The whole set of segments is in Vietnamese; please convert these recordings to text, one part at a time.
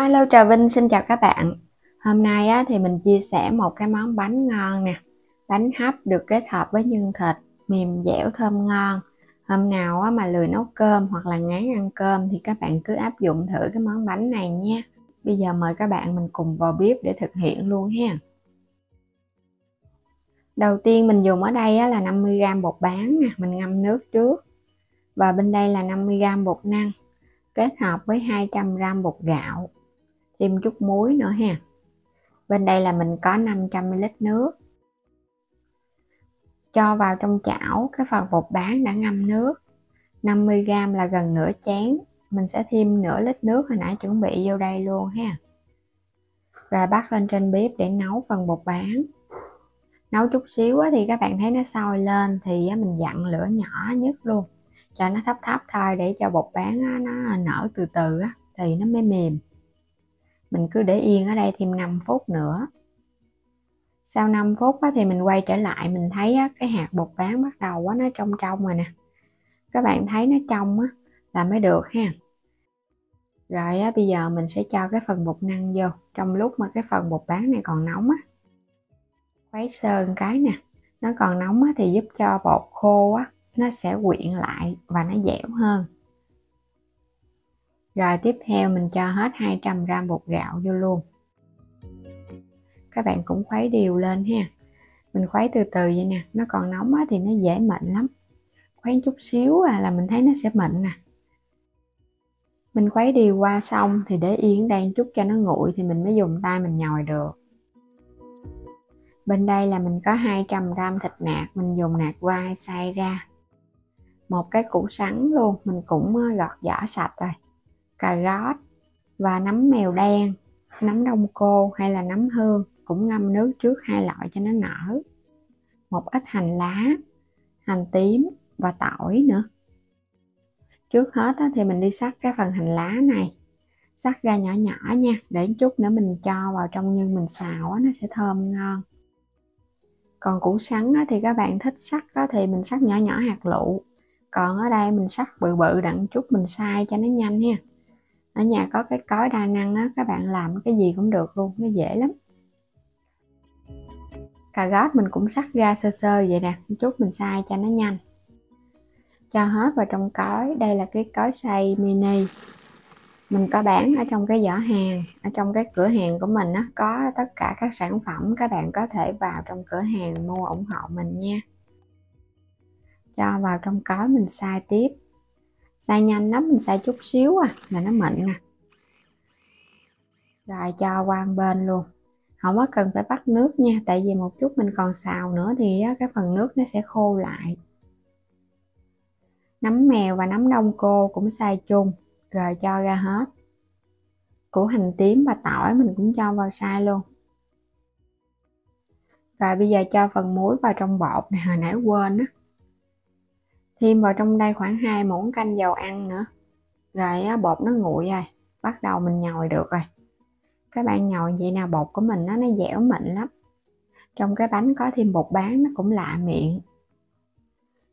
Alo, Trà Vinh xin chào các bạn. Hôm nay thì mình chia sẻ một cái món bánh ngon nè. Bánh hấp được kết hợp với nhân thịt, mềm dẻo thơm ngon. Hôm nào mà lười nấu cơm hoặc là ngán ăn cơm thì các bạn cứ áp dụng thử cái món bánh này nha. Bây giờ mời các bạn mình cùng vào bếp để thực hiện luôn ha. Đầu tiên mình dùng ở đây là 50g bột bán nè, mình ngâm nước trước. Và bên đây là 50g bột năng kết hợp với 200g bột gạo. Thêm chút muối nữa ha. Bên đây là mình có 500ml nước. Cho vào trong chảo cái phần bột bán đã ngâm nước. 50g là gần nửa chén. Mình sẽ thêm nửa lít nước hồi nãy chuẩn bị vô đây luôn ha. Rồi bắt lên trên bếp để nấu phần bột bán. Nấu chút xíu thì các bạn thấy nó sôi lên thì mình dặn lửa nhỏ nhất luôn. Cho nó thấp thấp thôi để cho bột bán nó nở từ từ thì nó mới mềm. Mình cứ để yên ở đây thêm 5 phút nữa. Sau 5 phút thì mình quay trở lại, mình thấy cái hạt bột bán bắt đầu nó trong rồi nè. Các bạn thấy nó trong là mới được ha. Rồi bây giờ mình sẽ cho cái phần bột năng vô. Trong lúc mà cái phần bột bán này còn nóng khuấy sơ cái nè. Nó còn nóng thì giúp cho bột khô nó sẽ quyện lại và nó dẻo hơn. Rồi tiếp theo mình cho hết 200g bột gạo vô luôn. Các bạn cũng khuấy đều lên ha. Mình khuấy từ từ vậy nè, nó còn nóng thì nó dễ mịn lắm. Khuấy chút xíu là mình thấy nó sẽ mịn nè. Mình khuấy đều qua xong thì để yên ở đây chút cho nó nguội thì mình mới dùng tay mình nhồi được. Bên đây là mình có 200g thịt nạc, mình dùng nạc vai xay ra. Một cái củ sắn luôn, mình cũng gọt vỏ sạch rồi. Cà rốt và nấm mèo đen, nấm đông cô hay là nấm hương cũng ngâm nước trước 2 loại cho nó nở. Một ít hành lá, hành tím và tỏi nữa. Trước hết thì mình đi xắt cái phần hành lá này, xắt ra nhỏ nhỏ nha, để chút nữa mình cho vào trong nhân mình xào nó sẽ thơm ngon. Còn củ sắn thì các bạn thích xắt thì mình xắt nhỏ nhỏ hạt lựu, còn ở đây mình xắt bự bự đặng chút mình xay cho nó nhanh ha. Ở nhà có cái cối đa năng các bạn làm cái gì cũng được luôn, nó dễ lắm. Cà rốt mình cũng xắt ra sơ sơ vậy nè, chút mình xay cho nó nhanh. Cho hết vào trong cối, đây là cái cối xay mini. Mình có bán ở trong cái giỏ hàng, ở trong cái cửa hàng của mình có tất cả các sản phẩm, các bạn có thể vào trong cửa hàng mua ủng hộ mình nha. Cho vào trong cối mình xay tiếp. Xay nhanh lắm, mình xay chút xíu là nó mịn nè. Rồi cho qua bên luôn. Không có cần phải bắt nước nha, tại vì một chút mình còn xào nữa thì cái phần nước nó sẽ khô lại. Nấm mèo và nấm đông cô cũng xay chung, rồi cho ra hết. Củ hành tím và tỏi mình cũng cho vào xay luôn. Rồi bây giờ cho phần muối vào trong bột này, hồi nãy quên Thêm vào trong đây khoảng 2 muỗng canh dầu ăn nữa. Rồi bột nó nguội rồi, bắt đầu mình nhồi được rồi. Các bạn nhồi vậy nào bột của mình nó dẻo mịn lắm. Trong cái bánh có thêm bột bán nó cũng lạ miệng.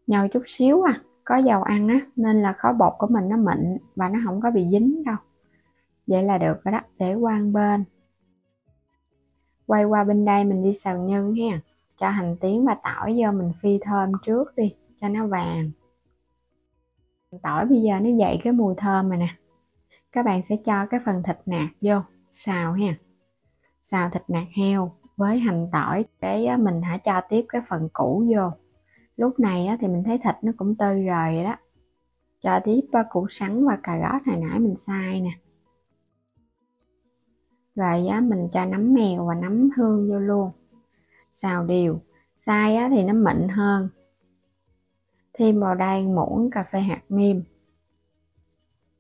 Nhồi chút xíu có dầu ăn nên là khối bột của mình nó mịn và nó không có bị dính đâu. Vậy là được rồi đó, để qua bên. Quay qua bên đây mình đi xào nhân ha. Cho hành tím và tỏi vô mình phi thơm trước đi, cho nó vàng. Tỏi bây giờ nó dậy cái mùi thơm rồi nè. Các bạn sẽ cho cái phần thịt nạc vô, xào ha. Xào thịt nạc heo với hành tỏi để mình cho tiếp cái phần củ vô. Lúc này thì mình thấy thịt nó cũng tơi rồi vậy đó. Cho tiếp củ sắn và cà rốt hồi nãy mình xay nè. Rồi mình cho nấm mèo và nấm hương vô luôn. Xào đều. Xay thì nó mịn hơn. Thêm vào đây muỗng cà phê hạt nêm,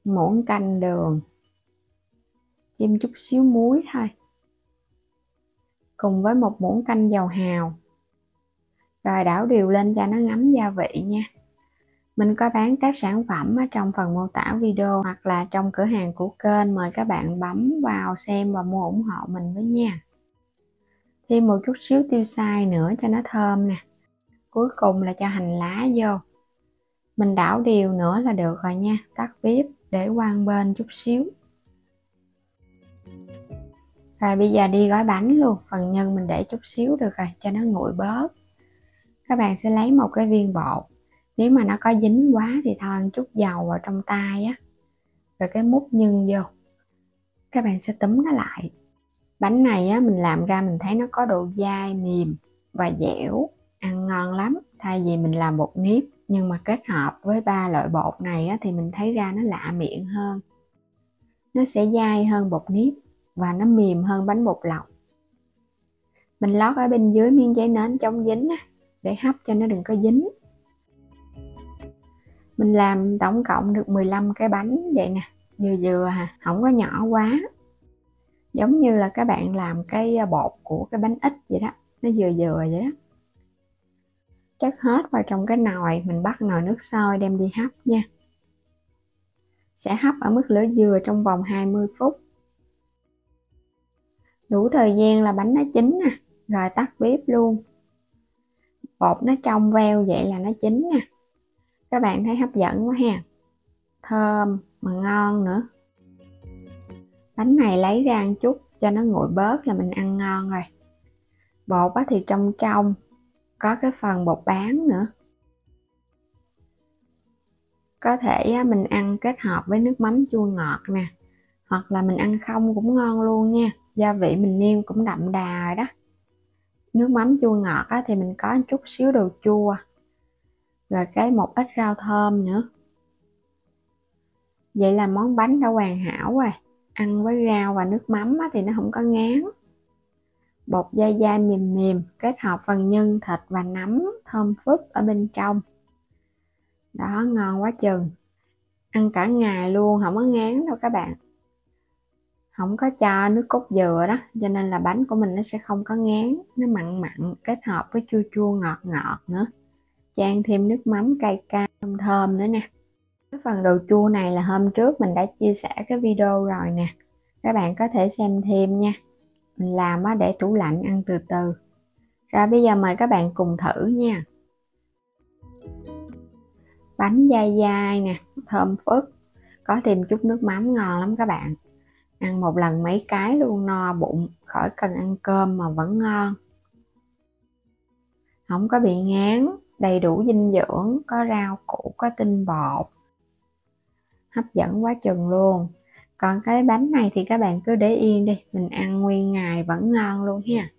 muỗng canh đường, thêm chút xíu muối thôi, cùng với một muỗng canh dầu hào. Rồi đảo đều lên cho nó ngấm gia vị nha. Mình có bán các sản phẩm ở trong phần mô tả video hoặc là trong cửa hàng của kênh, mời các bạn bấm vào xem và mua ủng hộ mình với nha. Thêm một chút xíu tiêu xay nữa cho nó thơm nè. Cuối cùng là cho hành lá vô. Mình đảo đều nữa là được rồi nha. Tắt bếp để qua bên chút xíu. Rồi bây giờ đi gói bánh luôn. Phần nhân mình để chút xíu được rồi, cho nó nguội bớt. Các bạn sẽ lấy một cái viên bột. Nếu mà nó có dính quá thì thoa chút dầu vào trong tay á, rồi cái múc nhân vô. Các bạn sẽ túm nó lại. Bánh này á, mình làm ra mình thấy nó có độ dai, mềm và dẻo, ăn ngon lắm. Thay vì mình làm bột nếp, nhưng mà kết hợp với 3 loại bột này á, thì mình thấy ra nó lạ miệng hơn. Nó sẽ dai hơn bột nếp và nó mềm hơn bánh bột lọc. Mình lót ở bên dưới miếng giấy nến chống dính á, để hấp cho nó đừng có dính. Mình làm tổng cộng được 15 cái bánh vậy nè, vừa vừa hà, không có nhỏ quá. Giống như là các bạn làm cái bột của cái bánh ít vậy đó, nó vừa vừa vậy đó. Chất hết vào trong cái nồi, mình bắt nồi nước sôi đem đi hấp nha. Sẽ hấp ở mức lửa vừa trong vòng 20 phút. Đủ thời gian là bánh nó chín nè, rồi tắt bếp luôn. Bột nó trong veo vậy là nó chín nè. Các bạn thấy hấp dẫn quá ha. Thơm mà ngon nữa. Bánh này lấy ra một chút cho nó nguội bớt là mình ăn ngon rồi. Bột thì trong có cái phần bột bán nữa. Có thể mình ăn kết hợp với nước mắm chua ngọt nè, hoặc là mình ăn không cũng ngon luôn nha. Gia vị mình nêm cũng đậm đà rồi đó. Nước mắm chua ngọt thì mình có một chút xíu đồ chua, rồi một ít rau thơm nữa. Vậy là món bánh đã hoàn hảo rồi. Ăn với rau và nước mắm thì nó không có ngán. Bột dai dai mềm mềm, kết hợp phần nhân, thịt và nấm thơm phức ở bên trong. Đó, ngon quá chừng. Ăn cả ngày luôn, không có ngán đâu các bạn. Không có cho nước cốt dừa đó, cho nên là bánh của mình nó sẽ không có ngán. Nó mặn mặn, kết hợp với chua chua ngọt ngọt nữa. Chan thêm nước mắm cay cay thơm thơm nữa nè. Cái phần đồ chua này là hôm trước mình đã chia sẻ cái video rồi nè. Các bạn có thể xem thêm nha. Mình làm để tủ lạnh ăn từ từ. Rồi bây giờ mời các bạn cùng thử nha. Bánh dai dai nè, thơm phức, có thêm chút nước mắm ngon lắm các bạn. Ăn một lần mấy cái luôn, no bụng, khỏi cần ăn cơm mà vẫn ngon. Không có bị ngán, đầy đủ dinh dưỡng, có rau củ, có tinh bột. Hấp dẫn quá chừng luôn. Còn cái bánh này thì các bạn cứ để yên đi, mình ăn nguyên ngày vẫn ngon luôn ha.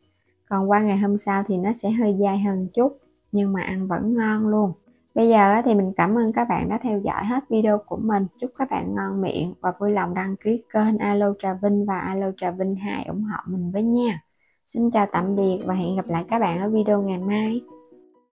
Còn qua ngày hôm sau thì nó sẽ hơi dai hơn chút, nhưng mà ăn vẫn ngon luôn. Bây giờ thì mình cảm ơn các bạn đã theo dõi hết video của mình. Chúc các bạn ngon miệng và vui lòng đăng ký kênh Alo Trà Vinh và Alo Trà Vinh 2 ủng hộ mình với nha. Xin chào tạm biệt và hẹn gặp lại các bạn ở video ngày mai.